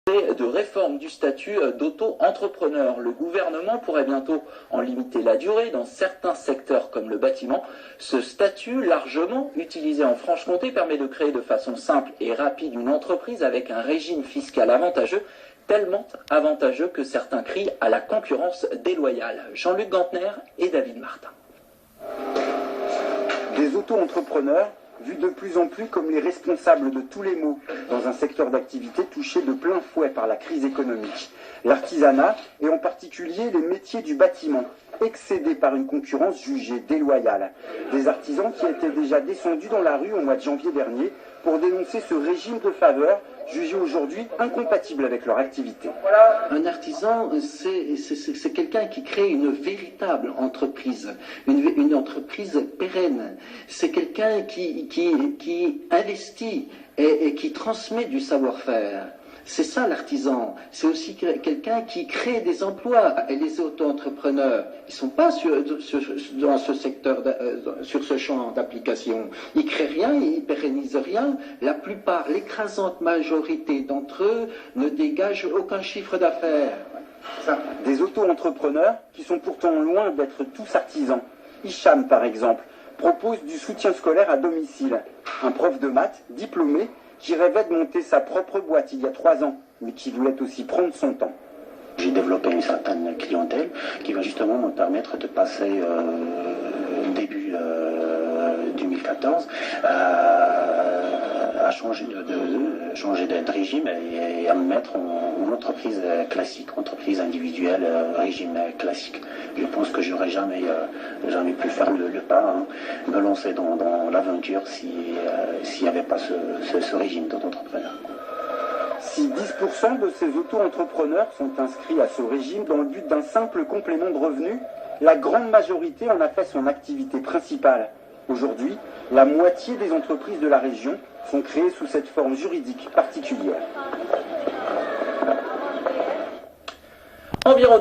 De réforme du statut d'auto-entrepreneur. Le gouvernement pourrait bientôt en limiter la durée dans certains secteurs comme le bâtiment. Ce statut, largement utilisé en Franche-Comté, permet de créer de façon simple et rapide une entreprise avec un régime fiscal avantageux, tellement avantageux que certains crient à la concurrence déloyale. Jean-Luc Gantner et David Martin. Des auto-entrepreneurs vus de plus en plus comme les responsables de tous les maux dans un secteur d'activité touché de plein fouet par la crise économique. L'artisanat et en particulier les métiers du bâtiment, excédés par une concurrence jugée déloyale. Des artisans qui étaient déjà descendus dans la rue au mois de janvier dernier pour dénoncer ce régime de faveur jugé aujourd'hui incompatible avec leur activité. Un artisan, c'est quelqu'un qui crée une véritable entreprise, une entreprise pérenne. C'est quelqu'un qui investit et qui transmet du savoir-faire. C'est ça l'artisan. C'est aussi quelqu'un qui crée des emplois. Et les auto-entrepreneurs, ils ne sont pas dans ce secteur, sur ce champ d'application. Ils ne créent rien, ils ne pérennisent rien. La plupart, l'écrasante majorité d'entre eux ne dégagent aucun chiffre d'affaires. Des auto-entrepreneurs qui sont pourtant loin d'être tous artisans. Hicham, par exemple, propose du soutien scolaire à domicile. Un prof de maths, diplômé, qui rêvait de monter sa propre boîte il y a 3 ans, mais qui voulait aussi prendre son temps. J'ai développé une certaine clientèle qui va justement me permettre de passer début 2014 à changer de régime et à me mettre en entreprise classique, entreprise individuelle, régime classique. Je pense que j'aurais jamais pu faire le pas, me lancer dans l'aventure s'il n'y avait pas ce régime d'entrepreneur. Si 10% de ces auto-entrepreneurs sont inscrits à ce régime dans le but d'un simple complément de revenus, la grande majorité en a fait son activité principale. Aujourd'hui, la moitié des entreprises de la région sont créées sous cette forme juridique particulière. Environnement.